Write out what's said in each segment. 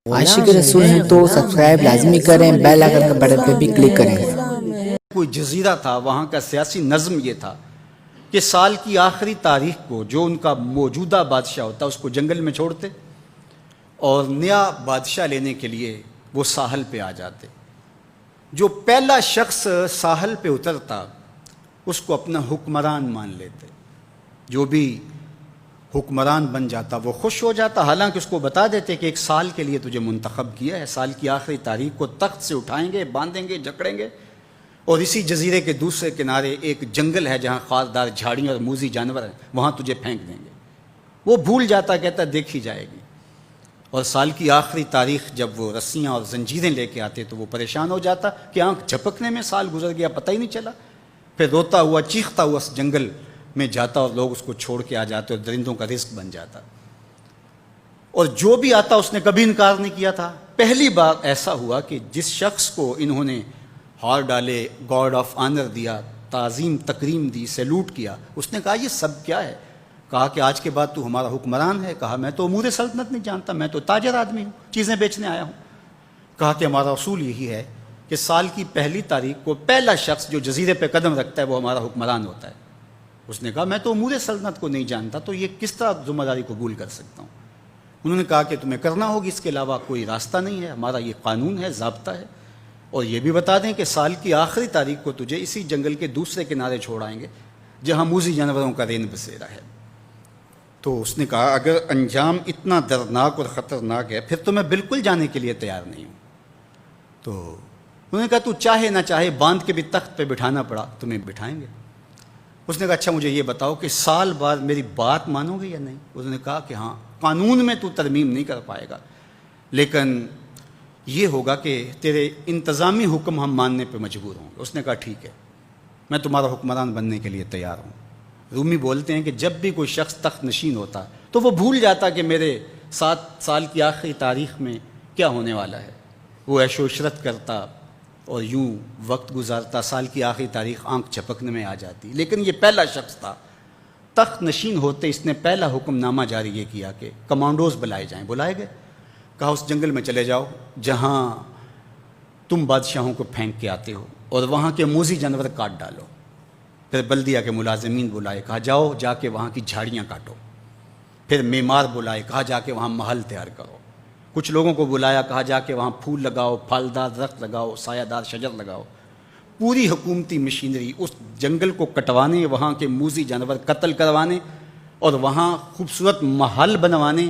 عاشق رسول ہیں تو سبسکرائب لازمی کریں، بیل آئکن کے بٹن پہ بھی کلک کریں۔ کوئی جزیرہ تھا، وہاں کا سیاسی نظم یہ تھا کہ سال کی آخری تاریخ کو جو ان کا موجودہ بادشاہ ہوتا اس کو جنگل میں چھوڑتے اور نیا بادشاہ لینے کے لیے وہ ساحل پہ آ جاتے۔ جو پہلا شخص ساحل پہ اترتا اس کو اپنا حکمران مان لیتے۔ جو بھی حکمران بن جاتا وہ خوش ہو جاتا، حالانکہ اس کو بتا دیتے کہ ایک سال کے لیے تجھے منتخب کیا ہے، سال کی آخری تاریخ کو تخت سے اٹھائیں گے، باندھیں گے، جکڑیں گے، اور اسی جزیرے کے دوسرے کنارے ایک جنگل ہے جہاں خاردار جھاڑیاں اور موذی جانور ہیں، وہاں تجھے پھینک دیں گے۔ وہ بھول جاتا، کہتا دیکھی جائے گی۔ اور سال کی آخری تاریخ جب وہ رسیاں اور زنجیریں لے کے آتے تو وہ پریشان ہو جاتا کہ آنکھ جھپکنے میں سال گزر گیا، پتہ ہی نہیں چلا۔ پھر روتا ہوا چیختا ہوا اس جنگل میں جاتا اور لوگ اس کو چھوڑ کے آ جاتے اور درندوں کا رزق بن جاتا۔ اور جو بھی آتا اس نے کبھی انکار نہیں کیا تھا۔ پہلی بار ایسا ہوا کہ جس شخص کو انہوں نے ہار ڈالے، گارڈ آف آنر دیا، تعظیم تکریم دی، سیلوٹ کیا، اس نے کہا یہ سب کیا ہے؟ کہا کہ آج کے بعد تو ہمارا حکمران ہے۔ کہا میں تو امور سلطنت نہیں جانتا، میں تو تاجر آدمی ہوں، چیزیں بیچنے آیا ہوں۔ کہا کہ ہمارا اصول یہی ہے کہ سال کی پہلی تاریخ کو پہلا شخص جو جزیرے پہ قدم رکھتا ہے وہ ہمارا حکمران ہوتا ہے۔ اس نے کہا میں تو امور سلطنت کو نہیں جانتا، تو یہ کس طرح ذمہ داری قبول کر سکتا ہوں؟ انہوں نے کہا کہ تمہیں کرنا ہوگی، اس کے علاوہ کوئی راستہ نہیں ہے، ہمارا یہ قانون ہے، ضابطہ ہے۔ اور یہ بھی بتا دیں کہ سال کی آخری تاریخ کو تجھے اسی جنگل کے دوسرے کنارے چھوڑائیں گے جہاں موذی جانوروں کا رین بسیرا ہے۔ تو اس نے کہا اگر انجام اتنا دردناک اور خطرناک ہے پھر تو میں بالکل جانے کے لیے تیار نہیں ہوں۔ تو انہوں نے کہا تو چاہے نہ چاہے باندھ کے بھی تخت پہ بٹھانا پڑا تمہیں بٹھائیں گے۔ اس نے کہا اچھا مجھے یہ بتاؤ کہ سال بعد میری بات مانو گے یا نہیں؟ اس نے کہا کہ ہاں، قانون میں تو ترمیم نہیں کر پائے گا، لیکن یہ ہوگا کہ تیرے انتظامی حکم ہم ماننے پہ مجبور ہوں گے۔ اس نے کہا ٹھیک ہے، میں تمہارا حکمران بننے کے لیے تیار ہوں۔ رومی بولتے ہیں کہ جب بھی کوئی شخص تخت نشین ہوتا تو وہ بھول جاتا کہ میرے 7 سال کی آخری تاریخ میں کیا ہونے والا ہے۔ وہ عیش و عشرت کرتا اور یوں وقت گزارتا، سال کی آخری تاریخ آنکھ جھپکنے میں آ جاتی۔ لیکن یہ پہلا شخص تھا، تخت نشین ہوتے اس نے پہلا حکم نامہ جاری یہ کیا کہ کمانڈوز بلائے جائیں۔ بلائے گئے، کہا اس جنگل میں چلے جاؤ جہاں تم بادشاہوں کو پھینک کے آتے ہو اور وہاں کے موذی جانور کاٹ ڈالو۔ پھر بلدیہ کے ملازمین بلائے، کہا جاؤ جا کے وہاں کی جھاڑیاں کاٹو۔ پھر معمار بلائے، کہا جا کے وہاں محل تیار کرو۔ کچھ لوگوں کو بلایا، کہا جا کے وہاں پھول لگاؤ، پھلدار درخت لگاؤ، سایہ دار شجر لگاؤ۔ پوری حکومتی مشینری اس جنگل کو کٹوانے، وہاں کے موذی جانور قتل کروانے اور وہاں خوبصورت محل بنوانے،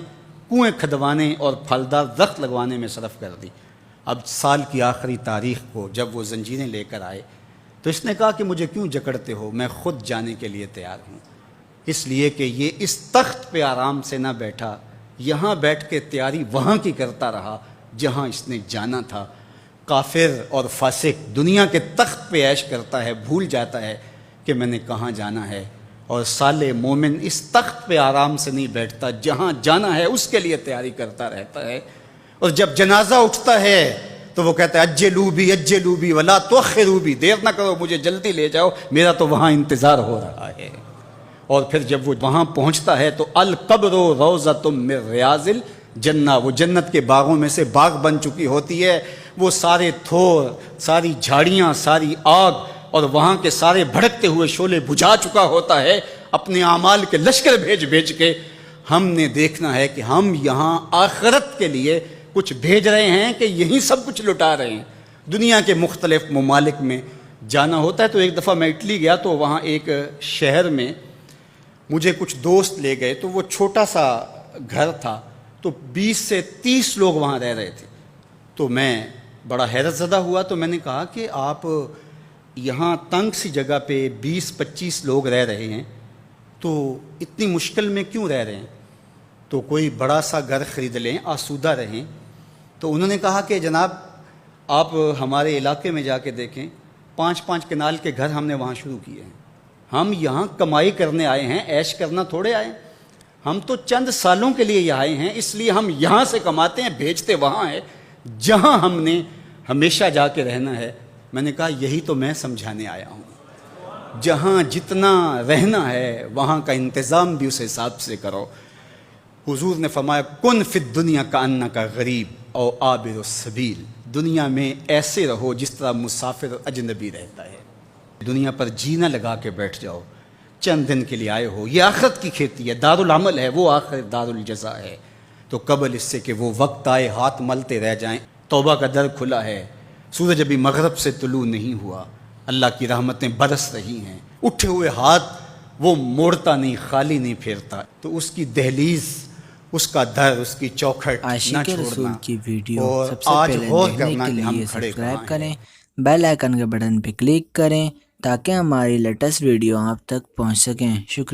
کنویں کھدوانے اور پھلدار درخت لگوانے میں صرف کر دی۔ اب سال کی آخری تاریخ کو جب وہ زنجیریں لے کر آئے تو اس نے کہا کہ مجھے کیوں جکڑتے ہو، میں خود جانے کے لیے تیار ہوں، اس لیے کہ یہ اس تخت پہ آرام سے نہ بیٹھا، یہاں بیٹھ کے تیاری وہاں کی کرتا رہا جہاں اس نے جانا تھا۔ کافر اور فاسق دنیا کے تخت پہ عیش کرتا ہے، بھول جاتا ہے کہ میں نے کہاں جانا ہے، اور صالح مومن اس تخت پہ آرام سے نہیں بیٹھتا، جہاں جانا ہے اس کے لیے تیاری کرتا رہتا ہے۔ اور جب جنازہ اٹھتا ہے تو وہ کہتا ہے اجلوا بی ولا تؤخروا بی، دیر نہ کرو، مجھے جلدی لے جاؤ، میرا تو وہاں انتظار ہو رہا ہے۔ اور پھر جب وہ وہاں پہنچتا ہے تو القبر روضۃ من ریاض الجنہ، وہ جنت کے باغوں میں سے باغ بن چکی ہوتی ہے۔ وہ سارے تھور، ساری جھاڑیاں، ساری آگ اور وہاں کے سارے بھڑکتے ہوئے شعلے بجھا چکا ہوتا ہے، اپنے اعمال کے لشکر بھیج کے۔ ہم نے دیکھنا ہے کہ ہم یہاں آخرت کے لیے کچھ بھیج رہے ہیں کہ یہیں سب کچھ لٹا رہے ہیں۔ دنیا کے مختلف ممالک میں جانا ہوتا ہے۔ تو ایک دفعہ میں اٹلی گیا تو وہاں ایک شہر میں مجھے کچھ دوست لے گئے، تو وہ چھوٹا سا گھر تھا، تو 20 سے 30 لوگ وہاں رہ رہے تھے۔ تو میں بڑا حیرت زدہ ہوا، تو میں نے کہا کہ آپ یہاں تنگ سی جگہ پہ 20-25 لوگ رہ رہے ہیں تو اتنی مشکل میں کیوں رہ رہے ہیں؟ تو کوئی بڑا سا گھر خرید لیں، آسودہ رہیں۔ تو انہوں نے کہا کہ جناب آپ ہمارے علاقے میں جا کے دیکھیں، 5-5 کنال کے گھر ہم نے وہاں شروع کیے ہیں۔ ہم یہاں کمائی کرنے آئے ہیں، عیش کرنا تھوڑے آئے ہیں۔ ہم تو چند سالوں کے لیے یہاں آئے ہیں، اس لیے ہم یہاں سے کماتے ہیں، بھیجتے وہاں ہے جہاں ہم نے ہمیشہ جا کے رہنا ہے۔ میں نے کہا یہی تو میں سمجھانے آیا ہوں، جہاں جتنا رہنا ہے وہاں کا انتظام بھی اس حساب سے کرو۔ حضور نے فرمایا کن فی الدنیا کا انا کا غریب او عابر السبیل، دنیا میں ایسے رہو جس طرح مسافر اور اجنبی رہتا ہے، دنیا پر جینا لگا کے بیٹھ جاؤ، چند دن کے لیے آئے ہو، یہ آخرت کی کھیتی ہے، دار العمل ہے، وہ آخر دار الجزا ہے، تو قبل اس سے کہ وہ وقت آئے ہاتھ ملتے رہ جائیں، توبہ کا در کھلا ہے، سورج ابھی مغرب سے طلوع نہیں ہوا، اللہ کی رحمتیں برس رہی ہیں، اٹھے ہوئے ہاتھ وہ موڑتا نہیں، خالی نہیں پھیرتا، تو اس کی دہلیز، اس کا در، اس کی چوکھٹ نہ عاشق رسول چھوڑنا، کی ویڈیو اور سب سے آج پہلے غور دیکھنے کرنا کے کہ ہم لیے کھڑے کہاں سبسکرائب ہیں۔ کریں، بیل آئیکن کے بٹن پہ کلک کریں تاکہ ہماری لیٹسٹ ویڈیو آپ تک پہنچ سکیں۔ شکریہ۔